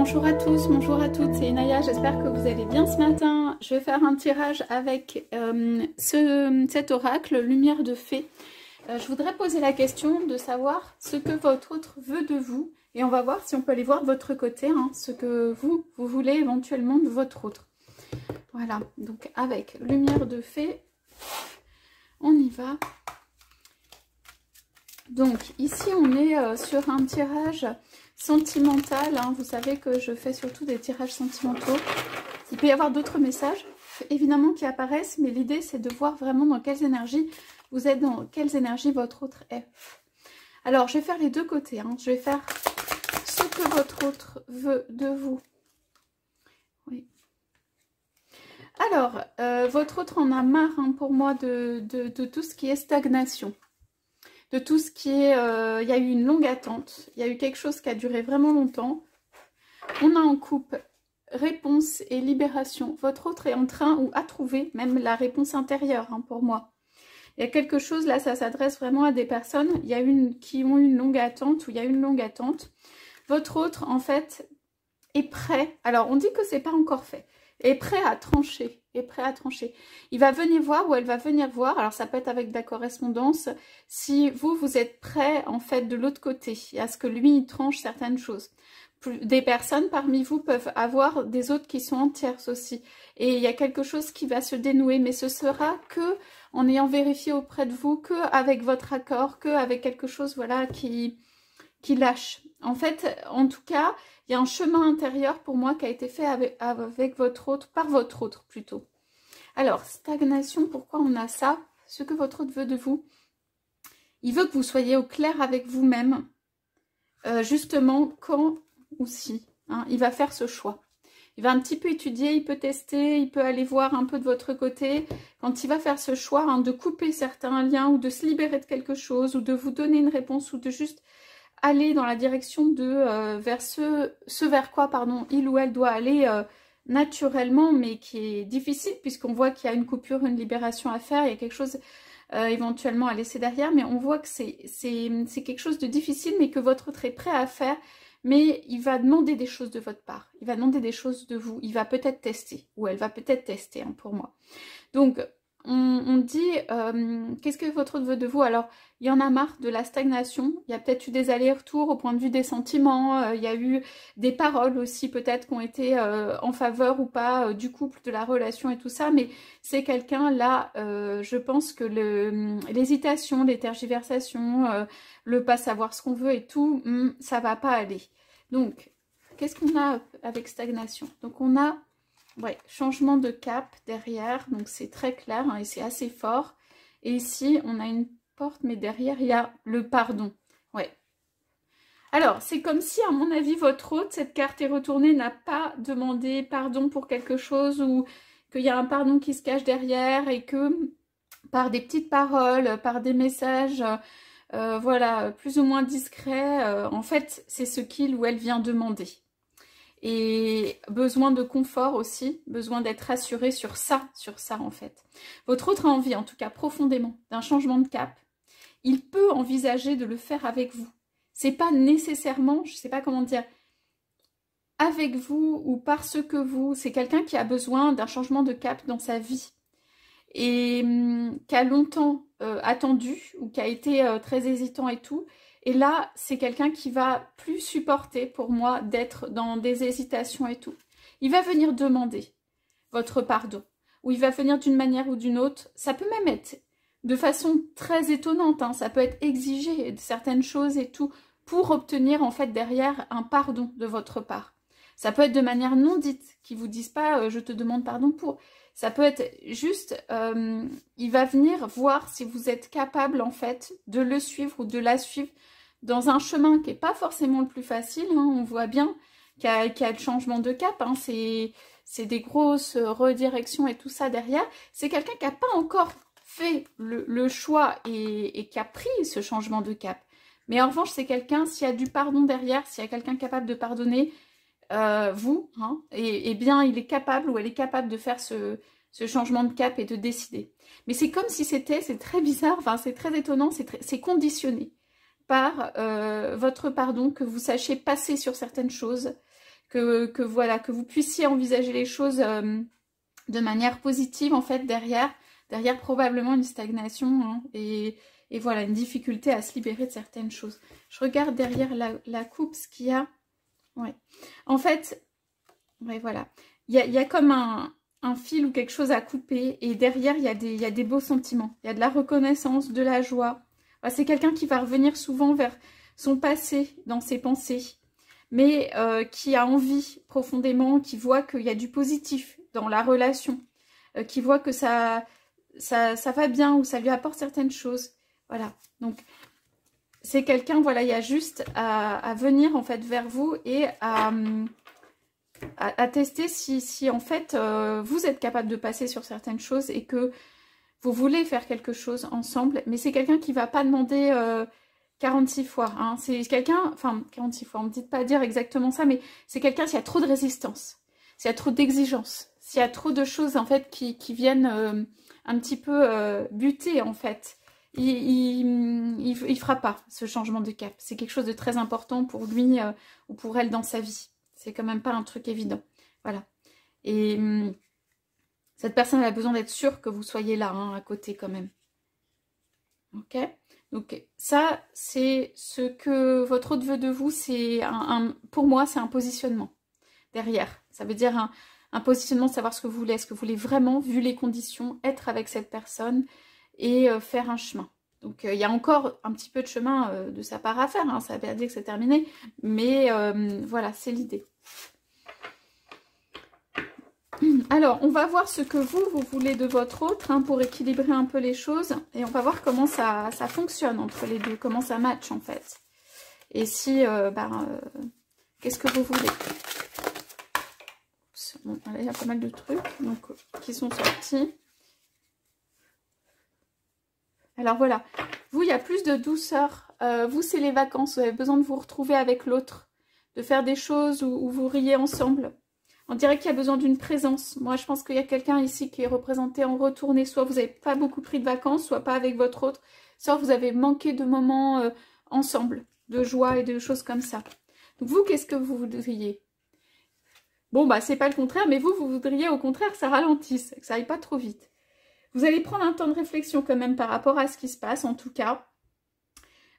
Bonjour à tous, bonjour à toutes, c'est Inaya, j'espère que vous allez bien ce matin. Je vais faire un tirage avec cet oracle, Lumière de Fée. Je voudrais poser la question de savoir ce que votre autre veut de vous. Et on va voir si on peut aller voir de votre côté, hein, ce que vous voulez éventuellement de votre autre. Voilà, donc avec Lumière de Fée, on y va. Donc ici on est sur un tirage sentimental, hein. Vous savez que je fais surtout des tirages sentimentaux. Il peut y avoir d'autres messages évidemment qui apparaissent, mais l'idée c'est de voir vraiment dans quelles énergies vous êtes, dans quelles énergies votre autre est. Alors je vais faire les deux côtés, hein. Je vais faire ce que votre autre veut de vous. Oui. Alors votre autre en a marre, hein, pour moi de tout ce qui est stagnation. De tout ce qui est... il y a eu une longue attente, il y a eu quelque chose qui a duré vraiment longtemps. On a en couple réponse et libération. Votre autre est en train ou a trouvé même la réponse intérieure, hein, pour moi. Il y a quelque chose, là ça s'adresse vraiment à des personnes qui ont une longue attente, ou il y a une longue attente. Votre autre en fait est prêt, alors on dit que c'est pas encore fait, est prêt à trancher. Il va venir voir ou elle va venir voir, alors ça peut être avec de la correspondance, si vous êtes prêt en fait de l'autre côté, à ce que lui il tranche certaines choses. Des personnes parmi vous peuvent avoir des autres qui sont en tierce aussi. Et il y a quelque chose qui va se dénouer, mais ce sera que en ayant vérifié auprès de vous, que avec votre accord, que avec quelque chose voilà qui lâche. En fait, en tout cas, il y a un chemin intérieur pour moi qui a été fait avec votre autre, par votre autre plutôt. Alors, stagnation, pourquoi on a ça? Ce que votre autre veut de vous. Il veut que vous soyez au clair avec vous-même. Justement, quand ou si. Hein, il va faire ce choix. Il va un petit peu étudier, il peut tester, il peut aller voir un peu de votre côté. Quand il va faire ce choix, hein, de couper certains liens ou de se libérer de quelque chose ou de vous donner une réponse ou de juste aller dans la direction de vers ce vers quoi pardon il ou elle doit aller naturellement, mais qui est difficile puisqu'on voit qu'il y a une coupure, une libération à faire, il y a quelque chose éventuellement à laisser derrière, mais on voit que c'est quelque chose de difficile, mais que votre autre est prêt à faire, mais il va demander des choses de votre part, il va demander des choses de vous, il va peut-être tester, ou elle va peut-être tester, hein, pour moi. Donc on dit, qu'est-ce que votre autre veut de vous? Alors, il y en a marre de la stagnation, il y a peut-être eu des allers-retours au point de vue des sentiments, il y a eu des paroles aussi peut-être qui ont été en faveur ou pas du couple, de la relation et tout ça, mais c'est quelqu'un là, je pense que l'hésitation, les tergiversations, le pas savoir ce qu'on veut et tout, ça va pas aller. Donc, qu'est-ce qu'on a avec stagnation? Donc on a... ouais, changement de cap derrière, donc c'est très clair, hein, et c'est assez fort. Et ici, on a une porte, mais derrière, il y a le pardon. Ouais. Alors, c'est comme si, à mon avis, votre hôte, cette carte est retournée, n'a pas demandé pardon pour quelque chose, ou qu'il y a un pardon qui se cache derrière, et que par des petites paroles, par des messages... voilà, plus ou moins discrets, en fait, c'est ce qu'il ou elle vient demander. Et besoin de confort aussi, besoin d'être rassuré sur ça en fait. Votre autre a envie, en tout cas profondément, d'un changement de cap. Il peut envisager de le faire avec vous. C'est pas nécessairement, je sais pas comment dire, avec vous ou parce que vous, c'est quelqu'un qui a besoin d'un changement de cap dans sa vie. Et qui a longtemps attendu, ou qui a été très hésitant et tout. Et là, c'est quelqu'un qui va plus supporter, pour moi, d'être dans des hésitations et tout. Il va venir demander votre pardon. Ou il va venir d'une manière ou d'une autre. Ça peut même être de façon très étonnante, hein. Ça peut être exiger certaines choses et tout, pour obtenir en fait derrière un pardon de votre part. Ça peut être de manière non dite, qui vous disent pas je te demande pardon pour... Ça peut être juste, il va venir voir si vous êtes capable en fait de le suivre ou de la suivre dans un chemin qui n'est pas forcément le plus facile, hein. On voit bien qu'il y a le changement de cap, hein. C'est des grosses redirections et tout ça derrière. C'est quelqu'un qui n'a pas encore fait le choix et qui a pris ce changement de cap. Mais en revanche, c'est quelqu'un, s'il y a du pardon derrière, s'il y a quelqu'un capable de pardonner, vous, hein, et bien il est capable ou elle est capable de faire ce changement de cap et de décider. Mais c'est comme si c'est très bizarre, enfin c'est très étonnant, c'est conditionné par votre pardon, que vous sachiez passer sur certaines choses, voilà, que vous puissiez envisager les choses de manière positive en fait derrière probablement une stagnation hein, et voilà, une difficulté à se libérer de certaines choses. Je regarde derrière la coupe ce qu'il y a. Ouais. En fait, ouais, voilà. Il y a comme un fil ou quelque chose à couper et derrière, il y a des beaux sentiments. Il y a de la reconnaissance, de la joie. Voilà, c'est quelqu'un qui va revenir souvent vers son passé dans ses pensées, mais qui a envie profondément, qui voit qu'il y a du positif dans la relation, qui voit que ça va bien ou ça lui apporte certaines choses. Voilà, donc c'est quelqu'un, voilà, il y a juste à venir en fait vers vous et à tester si en fait vous êtes capable de passer sur certaines choses et que vous voulez faire quelque chose ensemble, mais c'est quelqu'un qui va pas demander 46 fois, hein. C'est quelqu'un, enfin 46 fois, on me dit pas dire exactement ça, mais c'est quelqu'un s'il y a trop de résistance, s'il y a trop d'exigences, s'il y a trop de choses en fait qui viennent un petit peu buter en fait, il fera pas ce changement de cap. C'est quelque chose de très important pour lui ou pour elle dans sa vie. C'est quand même pas un truc évident. Voilà. Et cette personne elle a besoin d'être sûre que vous soyez là, hein, à côté quand même. Ok? Donc ça, c'est ce que votre autre veut de vous. C'est pour moi, c'est un positionnement derrière. Ça veut dire un positionnement, savoir ce que vous voulez. Est-ce que vous voulez vraiment, vu les conditions, être avec cette personne et faire un chemin. Donc il y a encore un petit peu de chemin de sa part à faire, hein. Ça ne veut pas dire que c'est terminé, mais voilà, c'est l'idée. Alors, on va voir ce que vous voulez de votre autre, hein, pour équilibrer un peu les choses, et on va voir comment ça fonctionne entre les deux, comment ça match en fait. Et si, qu'est-ce que vous voulez? Bon, là, il y a pas mal de trucs donc, qui sont sortis. Alors voilà, vous, il y a plus de douceur. Vous, c'est les vacances. Vous avez besoin de vous retrouver avec l'autre, de faire des choses où vous riez ensemble. On dirait qu'il y a besoin d'une présence. Moi, je pense qu'il y a quelqu'un ici qui est représenté en retourné. Soit vous n'avez pas beaucoup pris de vacances, soit pas avec votre autre. Soit vous avez manqué de moments ensemble, de joie et de choses comme ça. Donc vous, qu'est-ce que vous voudriez? Bon, bah, c'est pas le contraire, mais vous voudriez au contraire que ça ralentisse, que ça aille pas trop vite. Vous allez prendre un temps de réflexion quand même par rapport à ce qui se passe, en tout cas.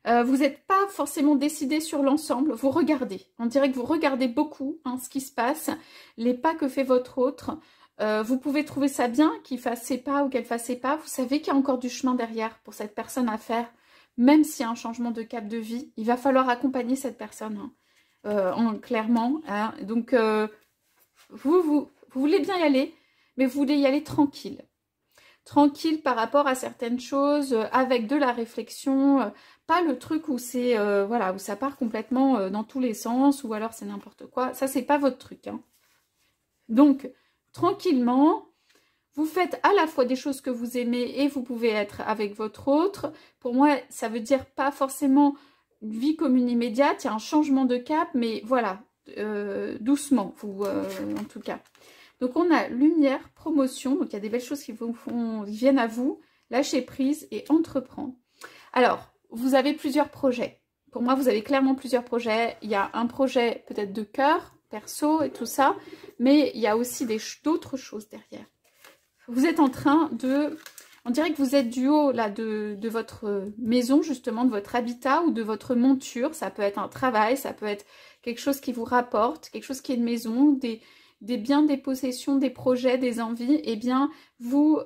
Vous n'êtes pas forcément décidé sur l'ensemble, vous regardez. On dirait que vous regardez beaucoup, hein, ce qui se passe, les pas que fait votre autre. Vous pouvez trouver ça bien qu'il fasse ses pas ou qu'elle fasse ses pas. Vous savez qu'il y a encore du chemin derrière pour cette personne à faire. Même s'il y a un changement de cap de vie, il va falloir accompagner cette personne, hein, clairement. Hein. Donc, vous voulez bien y aller, mais vous voulez y aller tranquille. Tranquille par rapport à certaines choses, avec de la réflexion, pas le truc où c'est voilà, où ça part complètement dans tous les sens, ou alors c'est n'importe quoi. Ça, c'est pas votre truc, hein. Donc, tranquillement, vous faites à la fois des choses que vous aimez et vous pouvez être avec votre autre. Pour moi, ça veut dire pas forcément une vie commune immédiate, il y a un changement de cap, mais voilà, doucement, vous, en tout cas. Donc, on a lumière, promotion. Donc, il y a des belles choses qui viennent à vous. Lâcher prise et entreprendre. Alors, vous avez plusieurs projets. Pour moi, vous avez clairement plusieurs projets. Il y a un projet peut-être de cœur, perso et tout ça. Mais il y a aussi d'autres choses derrière. Vous êtes en train de... On dirait que vous êtes du haut là, de votre maison, justement, de votre habitat ou de votre monture. Ça peut être un travail, ça peut être quelque chose qui vous rapporte, quelque chose qui est une maison, des biens, des possessions, des projets, des envies, eh bien, vous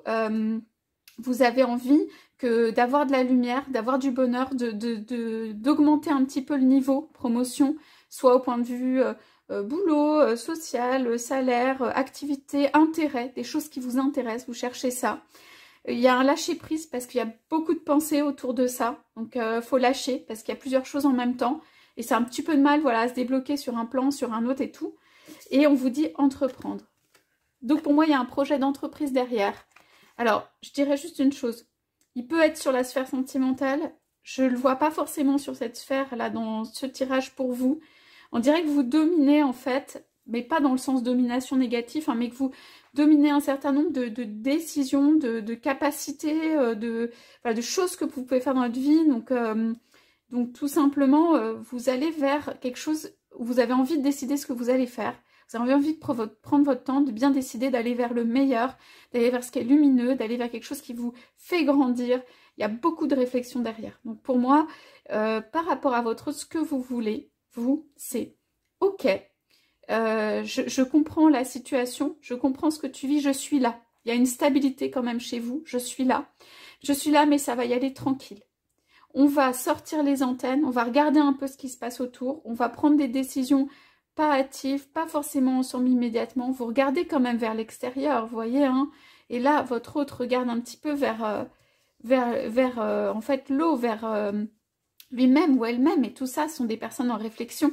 avez envie d'avoir de la lumière, d'avoir du bonheur, d'augmenter un petit peu le niveau promotion, soit au point de vue boulot, social, salaire, activité, intérêt, des choses qui vous intéressent, vous cherchez ça. Il y a un lâcher-prise parce qu'il y a beaucoup de pensées autour de ça, donc faut lâcher parce qu'il y a plusieurs choses en même temps, et c'est un petit peu de mal, voilà, à se débloquer sur un plan, sur un autre et tout. Et on vous dit entreprendre. Donc pour moi, il y a un projet d'entreprise derrière. Alors, je dirais juste une chose. Il peut être sur la sphère sentimentale. Je ne le vois pas forcément sur cette sphère-là, dans ce tirage pour vous. On dirait que vous dominez en fait, mais pas dans le sens domination négatif, hein, mais que vous dominez un certain nombre de décisions, de capacités, voilà, de choses que vous pouvez faire dans votre vie. Donc tout simplement, vous allez vers quelque chose où vous avez envie de décider ce que vous allez faire. Vous avez envie de prendre votre temps, de bien décider d'aller vers le meilleur, d'aller vers ce qui est lumineux, d'aller vers quelque chose qui vous fait grandir. Il y a beaucoup de réflexion derrière. Donc pour moi, par rapport à ce que vous voulez, vous, c'est ok. Je comprends la situation, je comprends ce que tu vis, je suis là. Il y a une stabilité quand même chez vous, je suis là. Je suis là, mais ça va y aller tranquille. On va sortir les antennes, on va regarder un peu ce qui se passe autour, on va prendre des décisions pas hâtives, pas forcément ensemble immédiatement. Vous regardez quand même vers l'extérieur, vous voyez, hein. Et là, votre hôte regarde un petit peu vers en fait l'eau, vers lui-même ou elle-même, et tout ça sont des personnes en réflexion.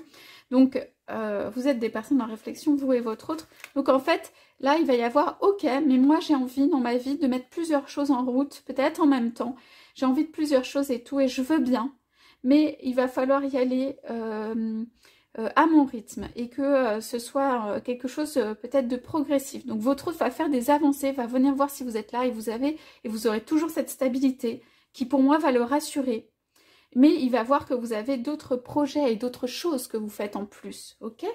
Donc, vous êtes des personnes en réflexion, vous et votre autre. Donc, en fait, là, il va y avoir, ok, mais moi, j'ai envie dans ma vie de mettre plusieurs choses en route, peut-être en même temps. J'ai envie de plusieurs choses et tout, et je veux bien. Mais il va falloir y aller à mon rythme, et que ce soit quelque chose peut-être de progressif. Donc, votre autre va faire des avancées, va venir voir si vous êtes là, et vous aurez toujours cette stabilité qui, pour moi, va le rassurer. Mais il va voir que vous avez d'autres projets et d'autres choses que vous faites en plus, ok?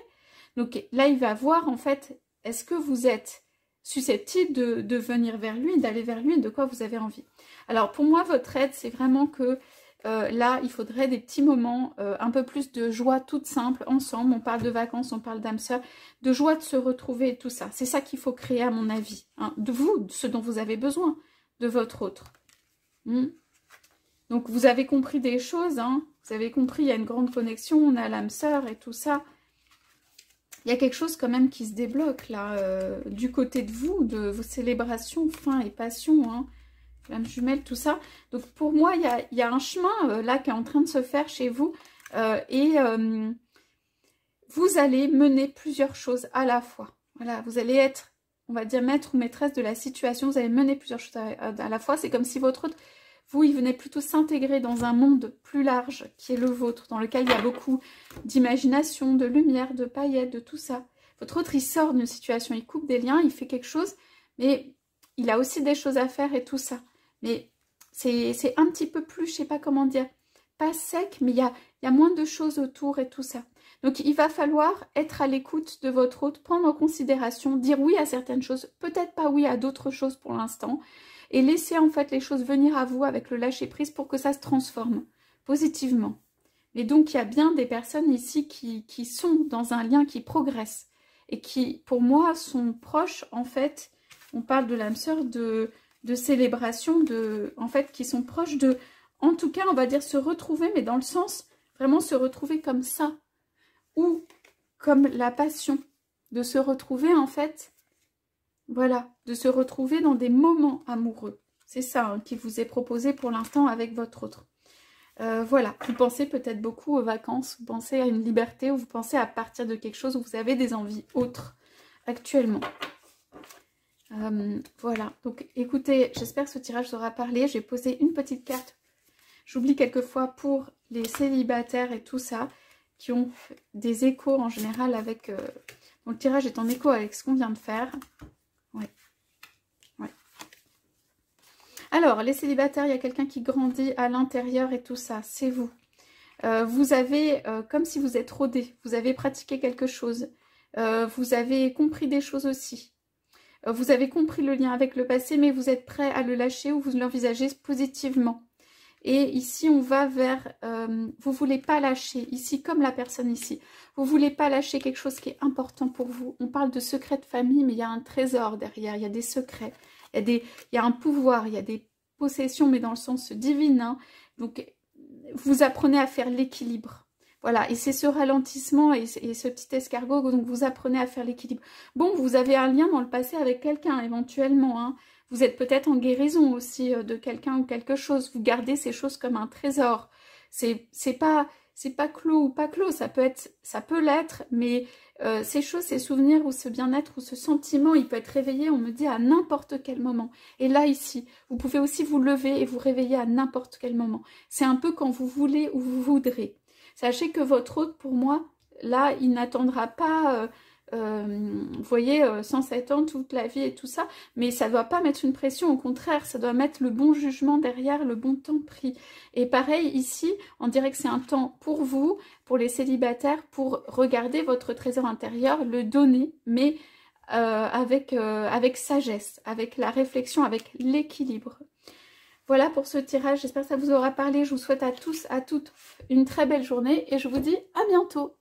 Donc là, il va voir en fait, est-ce que vous êtes susceptible de venir vers lui, d'aller vers lui, et de quoi vous avez envie. Alors pour moi, votre aide, c'est vraiment que là, il faudrait des petits moments, un peu plus de joie toute simple, ensemble. On parle de vacances, on parle d'âme sœur, de joie de se retrouver et tout ça. C'est ça qu'il faut créer à mon avis, hein, de vous, de ce dont vous avez besoin, de votre autre. Donc, vous avez compris des choses, hein. Vous avez compris, il y a une grande connexion, on a l'âme sœur et tout ça. Il y a quelque chose quand même qui se débloque, là, du côté de vous, de vos célébrations, fin et passion, hein. Flamme jumelle, tout ça. Donc, pour moi, il y a un chemin, là, qui est en train de se faire chez vous. Vous allez mener plusieurs choses à la fois. Voilà, vous allez être, on va dire, maître ou maîtresse de la situation. Vous allez mener plusieurs choses à la fois. C'est comme si votre autre... Vous, il venait plutôt s'intégrer dans un monde plus large qui est le vôtre, dans lequel il y a beaucoup d'imagination, de lumière, de paillettes, de tout ça. Votre autre, il sort d'une situation, il coupe des liens, il fait quelque chose, mais il a aussi des choses à faire et tout ça. Mais c'est un petit peu plus, je sais pas comment dire, pas sec, mais il y a moins de choses autour et tout ça. Donc, il va falloir être à l'écoute de votre autre, prendre en considération, dire oui à certaines choses, peut-être pas oui à d'autres choses pour l'instant, et laisser en fait les choses venir à vous avec le lâcher-prise pour que ça se transforme positivement. Et donc, il y a bien des personnes ici qui sont dans un lien qui progresse et qui, pour moi, sont proches, en fait, on parle de l'âme sœur, de célébration, en fait, qui sont proches de, en tout cas, on va dire se retrouver, mais dans le sens, vraiment se retrouver comme ça, ou comme la passion, de se retrouver, en fait, voilà, de se retrouver dans des moments amoureux. C'est ça hein, qui vous est proposé pour l'instant avec votre autre. Voilà, vous pensez peut-être beaucoup aux vacances, vous pensez à une liberté, ou vous pensez à partir de quelque chose où vous avez des envies autres actuellement. Voilà, donc écoutez, j'espère que ce tirage sera parlé. J'ai posé une petite carte, j'oublie quelquefois pour les célibataires et tout ça, qui ont des échos en général avec... donc le tirage est en écho avec ce qu'on vient de faire. Ouais. Alors, les célibataires, il y a quelqu'un qui grandit à l'intérieur et tout ça, c'est vous. Vous avez, comme si vous êtes rodé, vous avez pratiqué quelque chose, vous avez compris des choses aussi. Vous avez compris le lien avec le passé, mais vous êtes prêt à le lâcher ou vous l'envisagez positivement. Et ici, on va vers... vous ne voulez pas lâcher, ici, comme la personne ici. Vous ne voulez pas lâcher quelque chose qui est important pour vous. On parle de secret de famille, mais il y a un trésor derrière, il y a des secrets. Il y a un pouvoir, il y a des possessions, mais dans le sens divin. Hein. Donc, vous apprenez à faire l'équilibre. Voilà, et c'est ce ralentissement et ce petit escargot, donc vous apprenez à faire l'équilibre. Bon, vous avez un lien dans le passé avec quelqu'un, éventuellement. Hein. Vous êtes peut-être en guérison aussi de quelqu'un ou quelque chose. Vous gardez ces choses comme un trésor. C'est pas clos ou pas clos, ça peut l'être, mais ces choses, ces souvenirs ou ce bien-être ou ce sentiment, il peut être réveillé, on me dit, à n'importe quel moment. Et là, ici, vous pouvez aussi vous lever et vous réveiller à n'importe quel moment. C'est un peu quand vous voulez ou vous voudrez. Sachez que votre hôte, pour moi, là, il n'attendra pas vous voyez, 107 ans, toute la vie et tout ça, mais ça ne doit pas mettre une pression, au contraire, ça doit mettre le bon jugement derrière, le bon temps pris. Et pareil, ici, on dirait que c'est un temps pour vous, pour les célibataires, pour regarder votre trésor intérieur, le donner, mais avec sagesse, avec la réflexion, avec l'équilibre. Voilà pour ce tirage, j'espère que ça vous aura parlé. Je vous souhaite à tous, à toutes une très belle journée et je vous dis à bientôt.